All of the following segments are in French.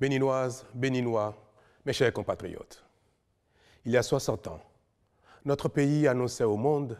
Béninoises, Béninois, mes chers compatriotes, il y a 60 ans, notre pays annonçait au monde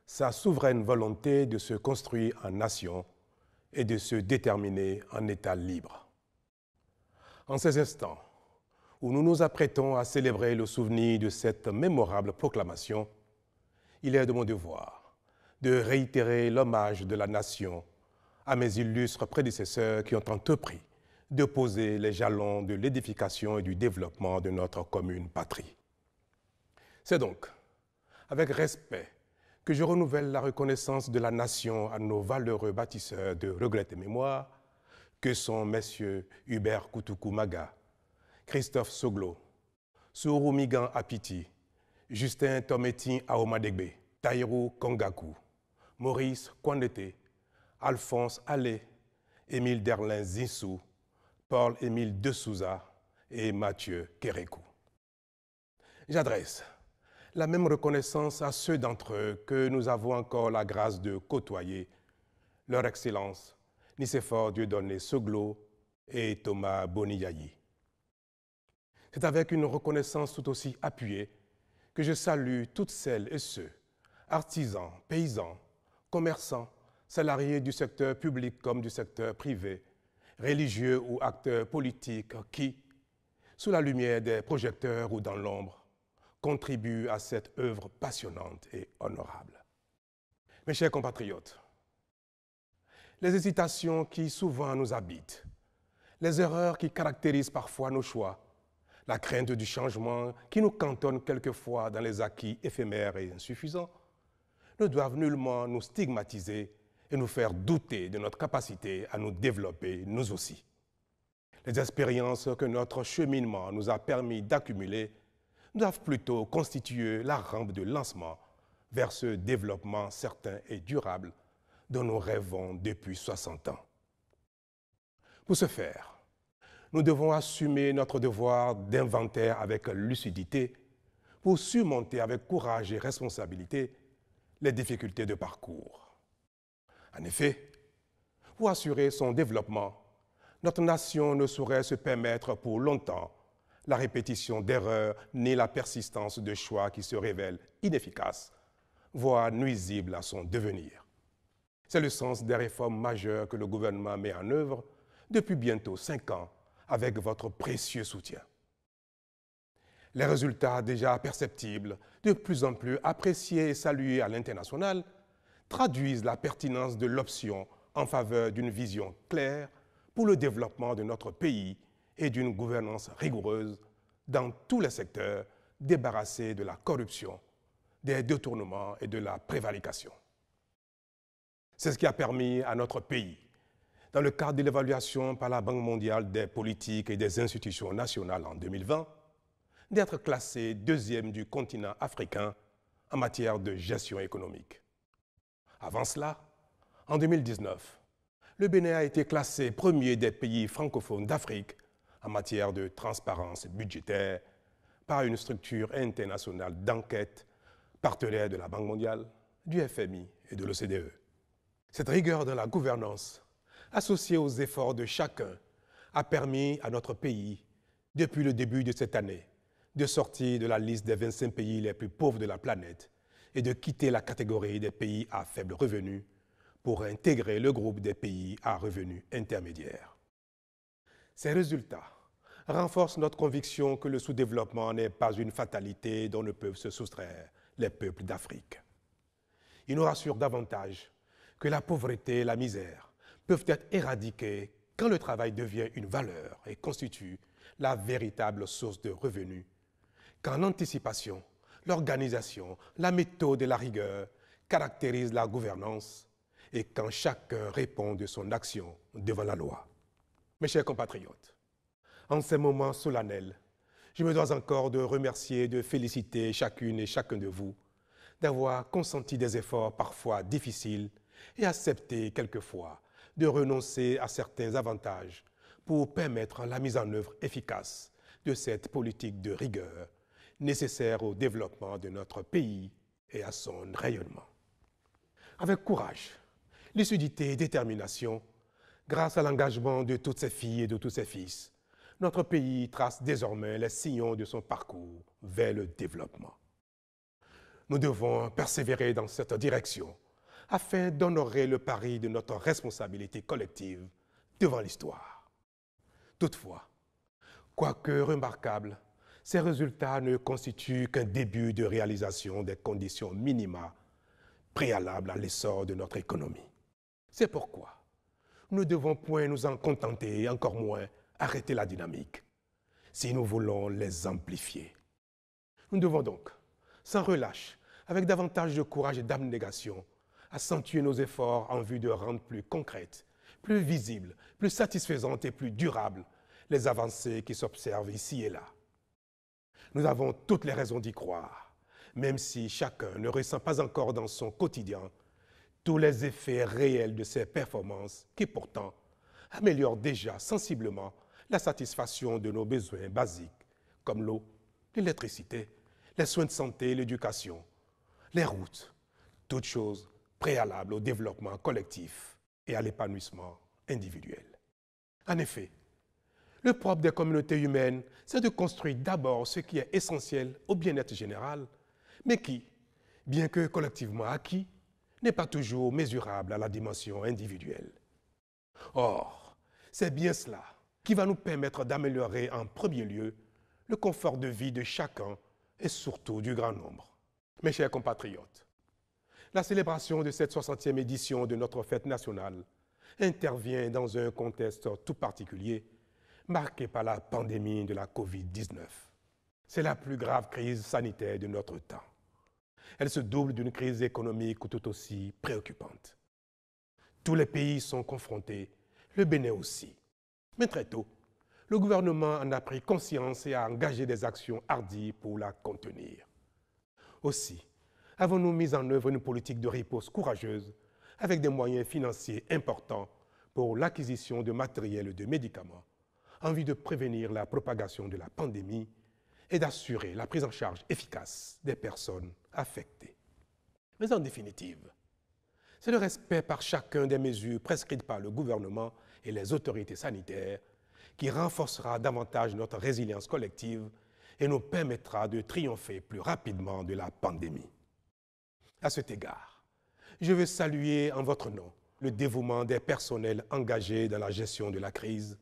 sa souveraine volonté de se construire en nation et de se déterminer en État libre. En ces instants où nous nous apprêtons à célébrer le souvenir de cette mémorable proclamation, il est de mon devoir de réitérer l'hommage de la nation à mes illustres prédécesseurs qui ont entrepris de poser les jalons de l'édification et du développement de notre commune patrie. C'est donc avec respect que je renouvelle la reconnaissance de la nation à nos valeureux bâtisseurs de regrets et mémoire, que sont messieurs Hubert Koutoukou Maga, Christophe Soglo, Sourou Migan Apiti, Justin Tometin Aomadegbe, Taïrou Kongaku, Maurice Kwandete, Alphonse Allé, Émile Derlin Zinsou, Paul-Émile de Souza et Mathieu Kérékou. J'adresse la même reconnaissance à ceux d'entre eux que nous avons encore la grâce de côtoyer, leur Excellence Nicéphore Dieudonné Soglo et Thomas Boniyayi. C'est avec une reconnaissance tout aussi appuyée que je salue toutes celles et ceux, artisans, paysans, commerçants, salariés du secteur public comme du secteur privé, religieux ou acteurs politiques qui, sous la lumière des projecteurs ou dans l'ombre, contribuent à cette œuvre passionnante et honorable. Mes chers compatriotes, les hésitations qui souvent nous habitent, les erreurs qui caractérisent parfois nos choix, la crainte du changement qui nous cantonne quelquefois dans les acquis éphémères et insuffisants, ne doivent nullement nous stigmatiser et nous faire douter de notre capacité à nous développer nous aussi. Les expériences que notre cheminement nous a permis d'accumuler doivent plutôt constituer la rampe de lancement vers ce développement certain et durable dont nous rêvons depuis 60 ans. Pour ce faire, nous devons assumer notre devoir d'inventaire avec lucidité pour surmonter avec courage et responsabilité les difficultés de parcours. En effet, pour assurer son développement, notre nation ne saurait se permettre pour longtemps la répétition d'erreurs ni la persistance de choix qui se révèlent inefficaces, voire nuisibles à son devenir. C'est le sens des réformes majeures que le gouvernement met en œuvre depuis bientôt 5 ans avec votre précieux soutien. Les résultats déjà perceptibles, de plus en plus appréciés et salués à l'international, traduisent la pertinence de l'option en faveur d'une vision claire pour le développement de notre pays et d'une gouvernance rigoureuse dans tous les secteurs, débarrassés de la corruption, des détournements et de la prévarication. C'est ce qui a permis à notre pays, dans le cadre de l'évaluation par la Banque mondiale des politiques et des institutions nationales en 2020, d'être classé 2e du continent africain en matière de gestion économique. Avant cela, en 2019, le Bénin a été classé 1er des pays francophones d'Afrique en matière de transparence budgétaire par une structure internationale d'enquête, partenaire de la Banque mondiale, du FMI et de l'OCDE. Cette rigueur dans la gouvernance, associée aux efforts de chacun, a permis à notre pays, depuis le début de cette année, de sortir de la liste des 25 pays les plus pauvres de la planète et de quitter la catégorie des pays à faible revenu pour intégrer le groupe des pays à revenus intermédiaires. Ces résultats renforcent notre conviction que le sous-développement n'est pas une fatalité dont ne peuvent se soustraire les peuples d'Afrique. Ils nous rassurent davantage que la pauvreté et la misère peuvent être éradiquées quand le travail devient une valeur et constitue la véritable source de revenus, qu'en anticipation, l'organisation, la méthode et la rigueur caractérisent la gouvernance et quand chacun répond de son action devant la loi. Mes chers compatriotes, en ces moments solennels, je me dois encore de remercier et de féliciter chacune et chacun de vous d'avoir consenti des efforts parfois difficiles et accepté quelquefois de renoncer à certains avantages pour permettre la mise en œuvre efficace de cette politique de rigueur nécessaire au développement de notre pays et à son rayonnement. Avec courage, lucidité et détermination, grâce à l'engagement de toutes ces filles et de tous ces fils, notre pays trace désormais les sillons de son parcours vers le développement. Nous devons persévérer dans cette direction afin d'honorer le pari de notre responsabilité collective devant l'histoire. Toutefois, quoique remarquables, ces résultats ne constituent qu'un début de réalisation des conditions minima préalables à l'essor de notre économie. C'est pourquoi nous ne devons point nous en contenter et encore moins arrêter la dynamique si nous voulons les amplifier. Nous devons donc, sans relâche, avec davantage de courage et d'abnégation, accentuer nos efforts en vue de rendre plus concrètes, plus visibles, plus satisfaisantes et plus durables les avancées qui s'observent ici et là. Nous avons toutes les raisons d'y croire, même si chacun ne ressent pas encore dans son quotidien tous les effets réels de ces performances qui pourtant améliorent déjà sensiblement la satisfaction de nos besoins basiques comme l'eau, l'électricité, les soins de santé et l'éducation, les routes, toutes choses préalables au développement collectif et à l'épanouissement individuel. En effet, le propre des communautés humaines, c'est de construire d'abord ce qui est essentiel au bien-être général, mais qui, bien que collectivement acquis, n'est pas toujours mesurable à la dimension individuelle. Or, c'est bien cela qui va nous permettre d'améliorer en premier lieu le confort de vie de chacun et surtout du grand nombre. Mes chers compatriotes, la célébration de cette 60e édition de notre fête nationale intervient dans un contexte tout particulier marqué par la pandémie de la COVID-19. C'est la plus grave crise sanitaire de notre temps. Elle se double d'une crise économique tout aussi préoccupante. Tous les pays sont confrontés, le Bénin aussi. Mais très tôt, le gouvernement en a pris conscience et a engagé des actions hardies pour la contenir. Aussi, avons-nous mis en œuvre une politique de riposte courageuse avec des moyens financiers importants pour l'acquisition de matériel et de médicaments en vue de prévenir la propagation de la pandémie et d'assurer la prise en charge efficace des personnes affectées. Mais en définitive, c'est le respect par chacun des mesures prescrites par le gouvernement et les autorités sanitaires qui renforcera davantage notre résilience collective et nous permettra de triompher plus rapidement de la pandémie. À cet égard, je veux saluer en votre nom le dévouement des personnels engagés dans la gestion de la crise,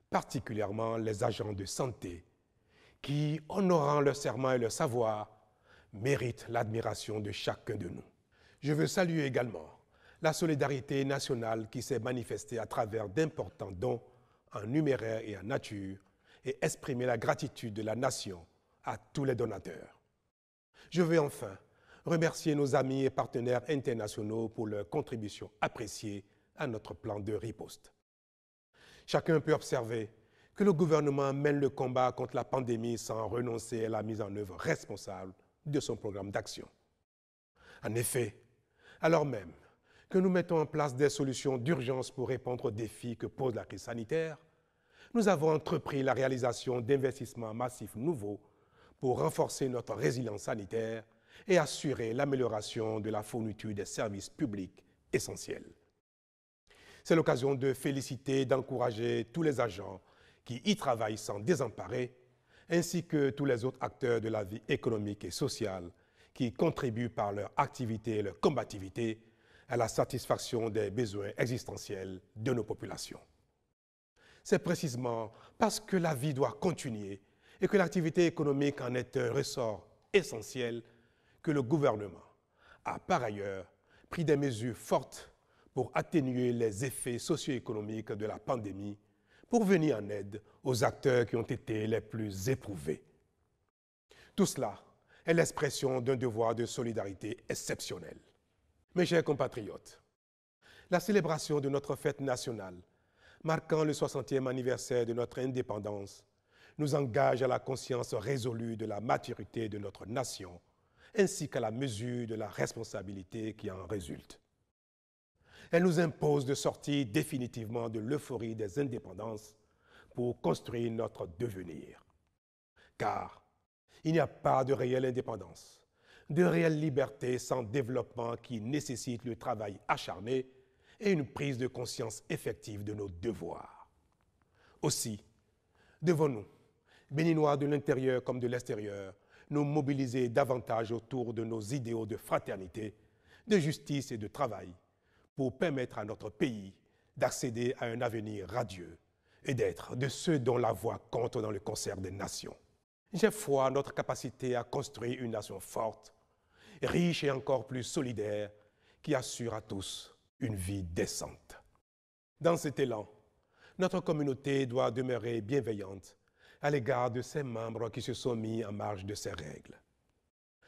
particulièrement les agents de santé, qui, honorant leur serment et leur savoir, méritent l'admiration de chacun de nous. Je veux saluer également la solidarité nationale qui s'est manifestée à travers d'importants dons en numéraire et en nature et exprimer la gratitude de la nation à tous les donateurs. Je veux enfin remercier nos amis et partenaires internationaux pour leur contribution appréciée à notre plan de riposte. Chacun peut observer que le gouvernement mène le combat contre la pandémie sans renoncer à la mise en œuvre responsable de son programme d'action. En effet, alors même que nous mettons en place des solutions d'urgence pour répondre aux défis que pose la crise sanitaire, nous avons entrepris la réalisation d'investissements massifs nouveaux pour renforcer notre résilience sanitaire et assurer l'amélioration de la fourniture des services publics essentiels. C'est l'occasion de féliciter et d'encourager tous les agents qui y travaillent sans désemparer, ainsi que tous les autres acteurs de la vie économique et sociale qui contribuent par leur activité et leur combativité à la satisfaction des besoins existentiels de nos populations. C'est précisément parce que la vie doit continuer et que l'activité économique en est un ressort essentiel que le gouvernement a par ailleurs pris des mesures fortes pour atténuer les effets socio-économiques de la pandémie, pour venir en aide aux acteurs qui ont été les plus éprouvés. Tout cela est l'expression d'un devoir de solidarité exceptionnel. Mes chers compatriotes, la célébration de notre fête nationale, marquant le 60e anniversaire de notre indépendance, nous engage à la conscience résolue de la maturité de notre nation, ainsi qu'à la mesure de la responsabilité qui en résulte. Elle nous impose de sortir définitivement de l'euphorie des indépendances pour construire notre devenir. Car il n'y a pas de réelle indépendance, de réelle liberté sans développement qui nécessite le travail acharné et une prise de conscience effective de nos devoirs. Aussi, Devons-nous, Béninois de l'intérieur comme de l'extérieur, nous mobiliser davantage autour de nos idéaux de fraternité, de justice et de travail pour permettre à notre pays d'accéder à un avenir radieux et d'être de ceux dont la voix compte dans le concert des nations. J'ai foi en notre capacité à construire une nation forte, riche et encore plus solidaire, qui assure à tous une vie décente. Dans cet élan, notre communauté doit demeurer bienveillante à l'égard de ses membres qui se sont mis en marge de ces règles.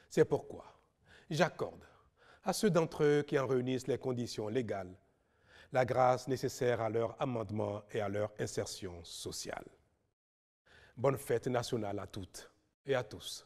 C'est pourquoi j'accorde à ceux d'entre eux qui en réunissent les conditions légales la grâce nécessaire à leur amendement et à leur insertion sociale. Bonne fête nationale à toutes et à tous.